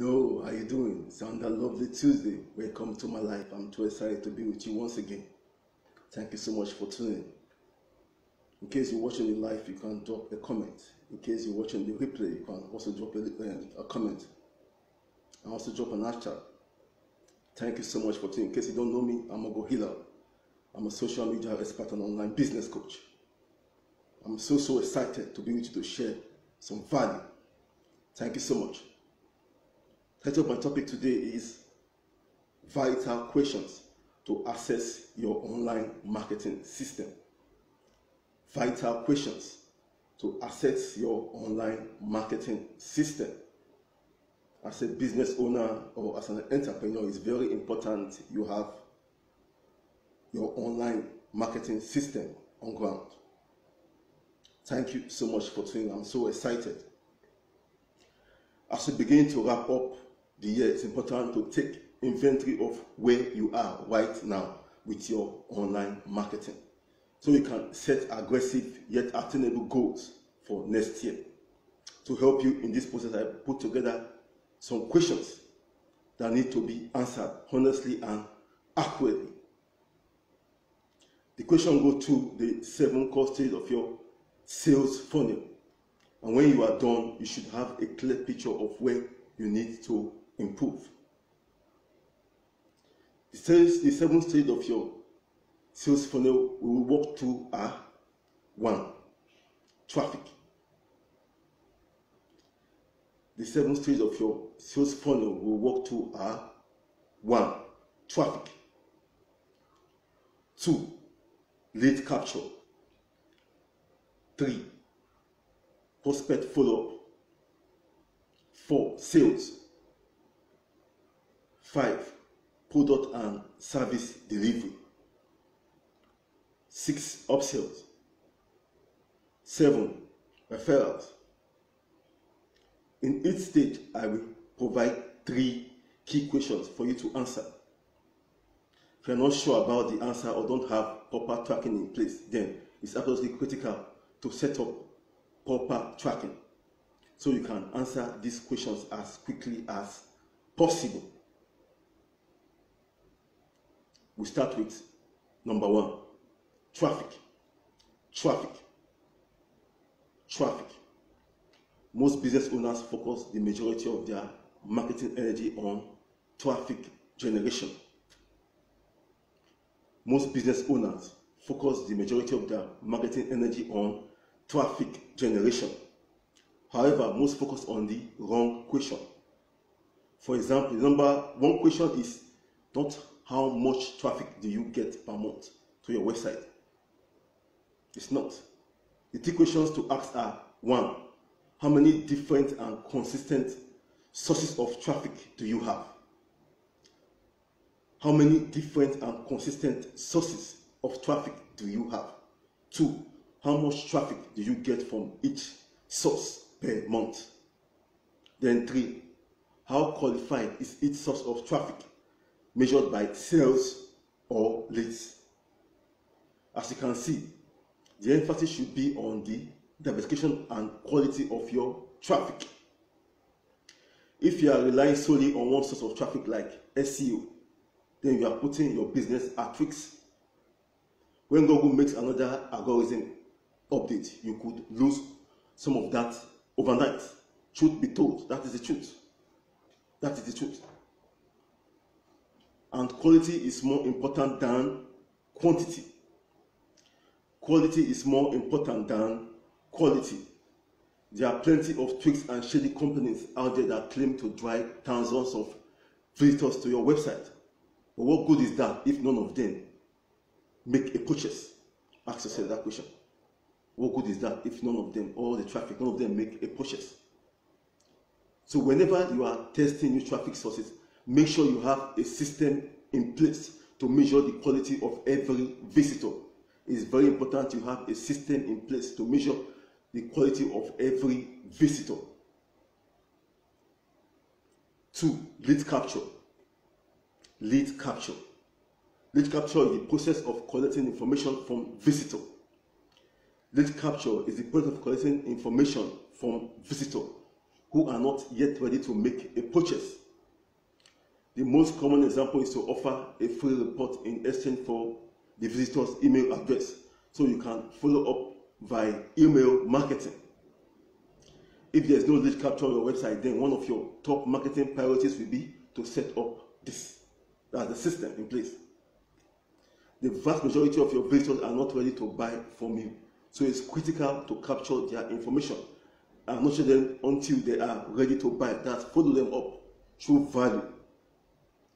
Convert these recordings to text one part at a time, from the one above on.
Hello, how you doing? It's on that lovely Tuesday. Welcome to my life. I'm too excited to be with you once again. Thank you so much for tuning. In case you're watching the live, you can drop a comment. In case you're watching the replay, you can also drop a comment. And also drop an hashtag. Thank you so much for tuning. In case you don't know me, I'm Ogo Hila. I'm a social media expert and online business coach. I'm so excited to be with you to share some value. Thank you so much. Title of my topic today is Vital Questions to Access Your Online Marketing System. Vital questions to access your online marketing system. As a business owner or as an entrepreneur, it's very important you have your online marketing system on ground. Thank you so much for tuning. I'm so excited. As we begin to wrap up the year, it's important to take inventory of where you are right now with your online marketing, so you can set aggressive yet attainable goals for next year. To help you in this process, I put together some questions that need to be answered honestly and accurately. The question goes to the 7 core stages of your sales funnel, and when you are done, you should have a clear picture of where you need to improve. The 7 stages of your sales funnel we will walk through are: 1. Traffic. The 7 stages of your sales funnel we will walk through are: 1. Traffic. 2. Lead capture. 3. Prospect follow-up. 4. Sales. 5. Product and service delivery. 6. Upsells. 7. Referrals. In each stage, I will provide 3 key questions for you to answer. If you're not sure about the answer or don't have proper tracking in place, then it's absolutely critical to set up proper tracking so you can answer these questions as quickly as possible. We start with number 1, traffic. Traffic. Most business owners focus the majority of their marketing energy on traffic generation. Most business owners focus the majority of their marketing energy on traffic generation. However, most focus on the wrong question. For example, the number 1 question is not how much traffic do you get per month to your website. It's not. The 3 questions to ask are: 1. How many different and consistent sources of traffic do you have? How many different and consistent sources of traffic do you have? 2. How much traffic do you get from each source per month? Then 3. How qualified is each source of traffic, measured by sales or leads? As you can see, the emphasis should be on the diversification and quality of your traffic. If you are relying solely on one source of traffic like SEO, then you are putting your business at risk. When Google makes another algorithm update, you could lose some of that overnight. Truth be told, that is the truth. That is the truth. And quality is more important than quantity. Quality is more important than quality. There are plenty of tricks and shady companies out there that claim to drive thousands of visitors to your website. But what good is that if none of them make a purchase? Ask yourself that question. What good is that if none of them, all the traffic, none of them make a purchase? So whenever you are testing new traffic sources, make sure you have a system in place to measure the quality of every visitor. It's very important you have a system in place to measure the quality of every visitor. 2. Lead capture. Lead capture. Lead capture is the process of collecting information from visitor. Lead capture is the process of collecting information from visitor who are not yet ready to make a purchase. The most common example is to offer a free report in exchange for the visitor's email address, so you can follow up via email marketing. If there's no lead capture on your website, then one of your top marketing priorities will be to set up this. That's the system in place. The vast majority of your visitors are not ready to buy from you, so it's critical to capture their information and nurture them until they are ready to buy. That's follow them up through value,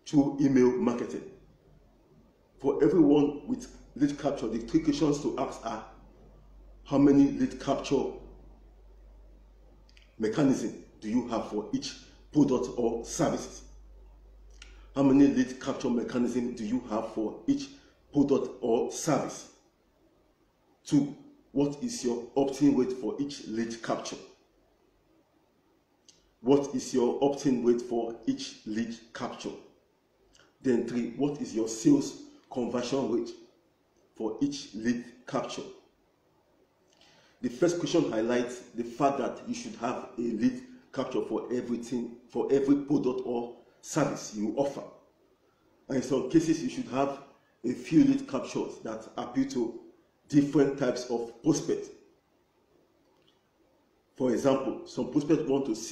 through email marketing. For everyone with lead capture, the 3 questions to ask are: how many lead capture mechanisms do you have for each product or services? How many lead capture mechanisms do you have for each product or service? 2, what is your opt-in rate for each lead capture? What is your opt-in rate for each lead capture? Then 3, what is your sales conversion rate for each lead capture? The first question highlights the fact that you should have a lead capture for everything, for every product or service you offer. And in some cases, you should have a few lead captures that appeal to different types of prospects. For example, some prospects want to see,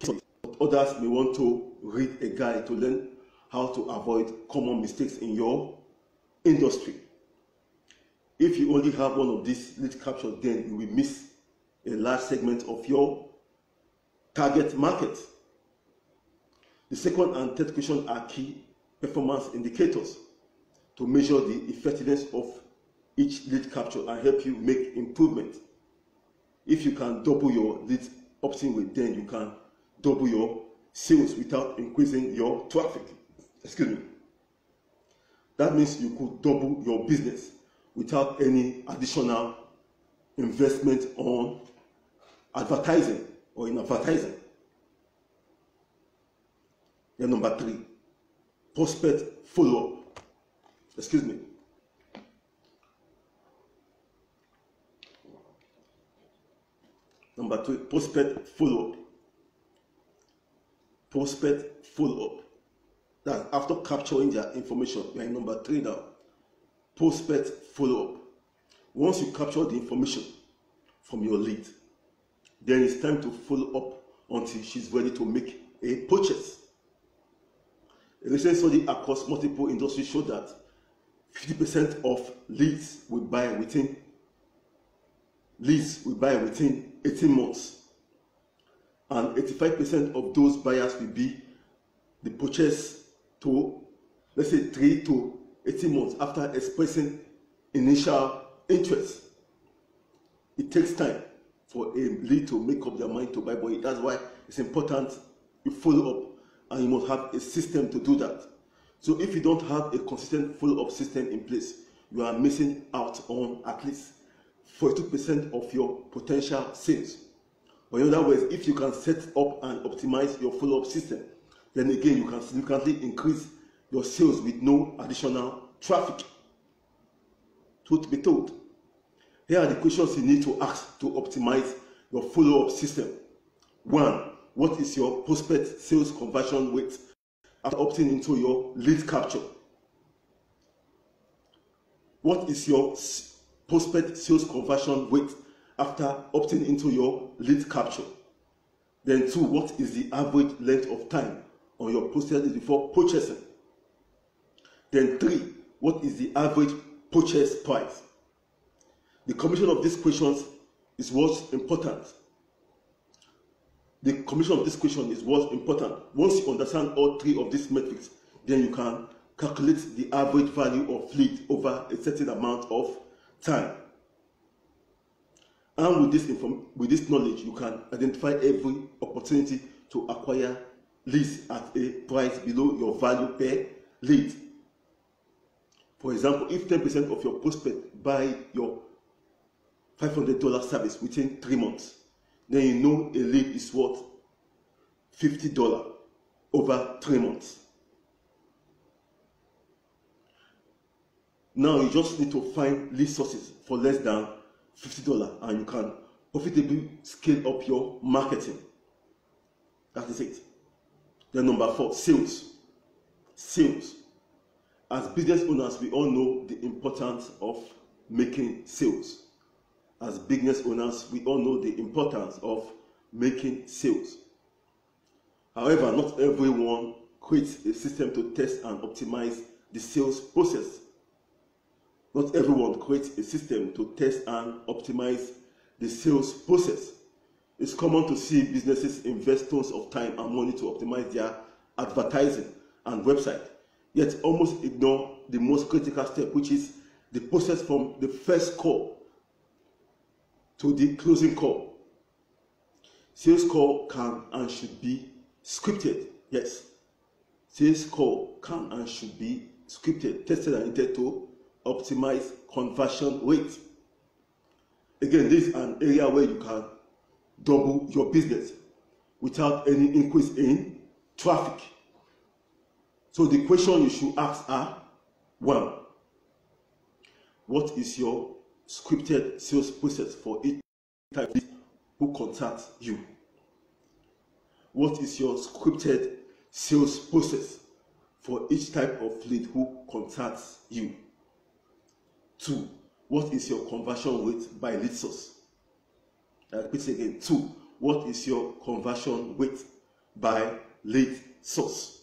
but others may want to read a guide to learn how to avoid common mistakes in your industry. If you only have one of these lead captures, then you will miss a large segment of your target market. The second and third question are key performance indicators to measure the effectiveness of each lead capture and help you make improvement. If you can double your lead opt-in rate, then you can double your sales without increasing your traffic. Excuse me. That means you could double your business without any additional investment on advertising or in advertising. Then number 3, prospect follow-up. Excuse me. Number 3, prospect follow-up. Prospect follow-up. That's after capturing their information. We are in number 3 now. Prospect follow-up. Once you capture the information from your lead, then it's time to follow up until she's ready to make a purchase. A recent study across multiple industries showed that 50% of leads will buy within 18 months, and 85% of those buyers will be the purchase to, let's say, 3 to 18 months after expressing initial interest. It takes time for a lead to make up their mind to buy, but that's why it's important you follow up, and you must have a system to do that. So if you don't have a consistent follow-up system in place, you are missing out on at least 42% of your potential sales. Or in other words, if you can set up and optimize your follow-up system, then again you can significantly increase your sales with no additional traffic. Truth be told, here are the questions you need to ask to optimize your follow-up system. 1, what is your prospect sales conversion rate after opting into your lead capture? What is your prospect sales conversion rate after opting into your lead capture? Then 2, what is the average length of time on your prospect list before purchasing? Then 3, what is the average purchase price? The combination of these questions is what's important. The combination of this question is what's important. Once you understand all 3 of these metrics, then you can calculate the average value of lead over a certain amount of time. And with this knowledge, you can identify every opportunity to acquire leads at a price below your value per lead. For example, if 10% of your prospects buy your $500 service within 3 months, then you know a lead is worth $50 over 3 months. Now you just need to find lead sources for less than $50, and you can profitably scale up your marketing. That is it. Then number 4, sales. Sales. As business owners, we all know the importance of making sales. As business owners, we all know the importance of making sales. However, not everyone creates a system to test and optimize the sales process. Not everyone creates a system to test and optimize the sales process. It's common to see businesses invest tons of time and money to optimize their advertising and website, yet almost ignore the most critical step, which is the process from the first call to the closing call. Sales call can and should be scripted. Yes, sales call can and should be scripted, tested and intended to optimize conversion rate. Again, this is an area where you can double your business without any increase in traffic. So the question you should ask are, 1, what is your scripted sales process for each type of lead who contacts you? What is your scripted sales process for each type of lead who contacts you? 2, what is your conversion rate by lead source? I repeat again. 2, what is your conversion rate by lead source?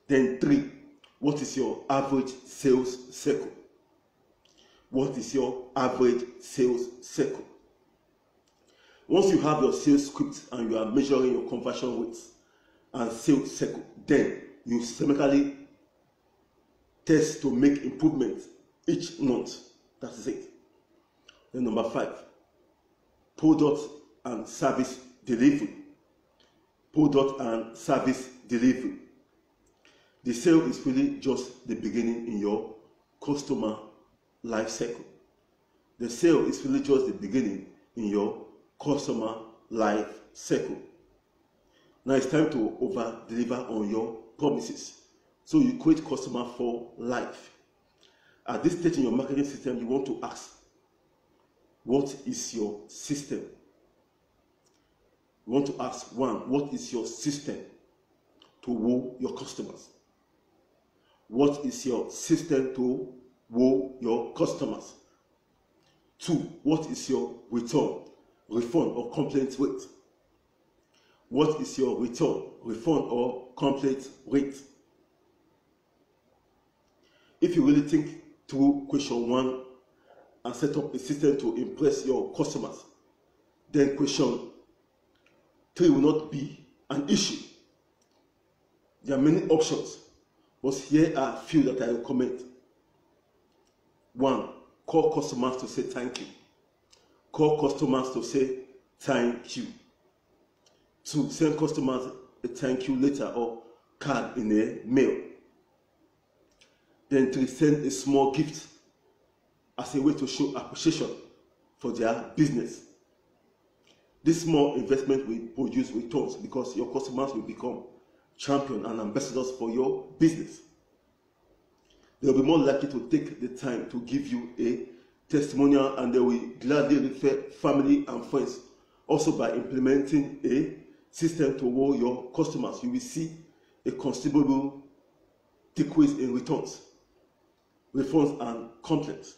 Then 3, what is your average sales cycle? What is your average sales cycle? Once you have your sales script and you are measuring your conversion rates and sales cycle, then you systematically test to make improvements each month. That is it. Then number 5, product and service delivery. Product and service delivery. The sale is really just the beginning in your customer life cycle. The sale is really just the beginning in your customer life cycle. Now it's time to over deliver on your promises. So you create customer for life. At this stage in your marketing system, you want to ask, what is your system? You want to ask, 1, what is your system to woo your customers? What is your system to woo your customers? 2, what is your return, refund or complaint rate? What is your return, refund or complaint rate? If you really think through question 1 and set up a system to impress your customers, then question 3 will not be an issue. There are many options, but here are a few that I recommend. 1, call customers to say thank you. Call customers to say thank you. 2, send customers a thank you letter or card in a mail. Then 3, send a small gift as a way to show appreciation for their business. This small investment will produce returns because your customers will become champions and ambassadors for your business. They will be more likely to take the time to give you a testimonial, and they will gladly refer family and friends. Also, by implementing a system to woo your customers, you will see a considerable decrease in returns, refunds and complaints,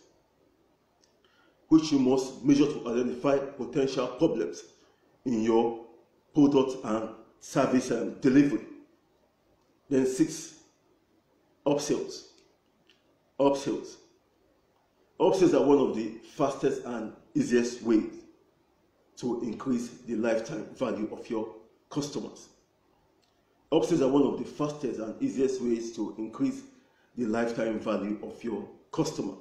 which you must measure to identify potential problems in your product and service and delivery. Then 6, upsells. Upsells. Upsells are one of the fastest and easiest ways to increase the lifetime value of your customers. Upsells are one of the fastest and easiest ways to increase the lifetime value of your customer.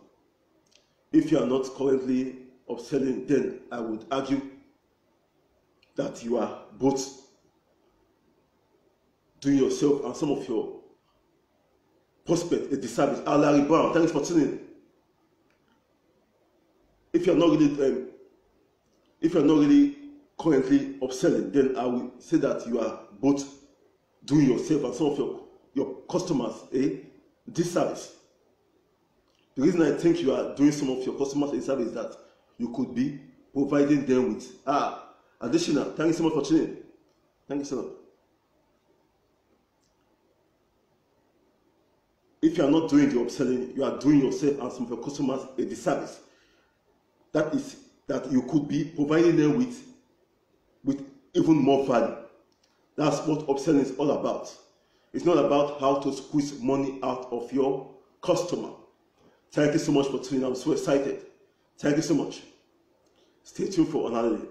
If you are not currently upselling, then I would argue that you are both doing yourself and some of your prospects a disservice. Larry Brown, thanks for tuning in. If you're not really currently upselling, then I will say that you are both doing yourself and some of your customers a disservice. The reason I think you are doing some of your customers a disservice is that you could be providing them with additional. Thank you so much for tuning. Thank you so much. If you are not doing the upselling, you are doing yourself and some of your customers a disservice. That is that you could be providing them with even more value. That's what upselling is all about. It's not about how to squeeze money out of your customer. Thank you so much for tuning. I'm so excited. Thank you so much. Stay tuned for another day.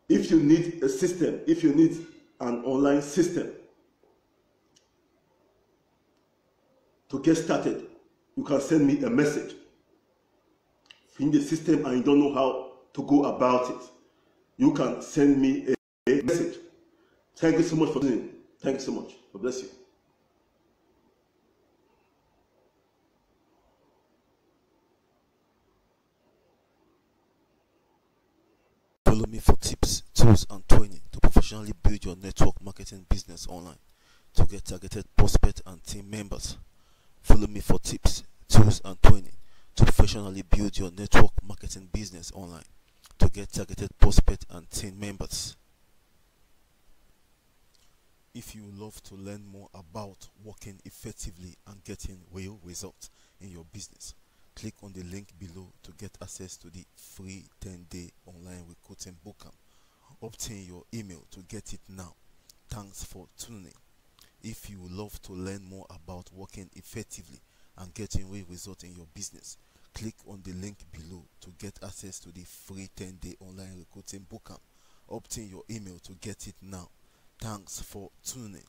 If you need a system, if you need an online system to get started, you can send me a message. If you need a system and you don't know how to go about it, you can send me a message. Thank you so much for listening. Thank you so much. God bless you. Follow me for tips, tools, and training to professionally build your network marketing business online to get targeted prospects and team members. Follow me for tips, tools, and training to professionally build your network marketing business online to get targeted prospects and team members. If you love to learn more about working effectively and getting real results in your business, click on the link below to get access to the free 10-day online recruiting bootcamp. Obtain your email to get it now. Thanks for tuning. If you love to learn more about working effectively and getting real results in your business, click on the link below to get access to the free 10-day online recruiting bootcamp. Obtain your email to get it now. Thanks for tuning.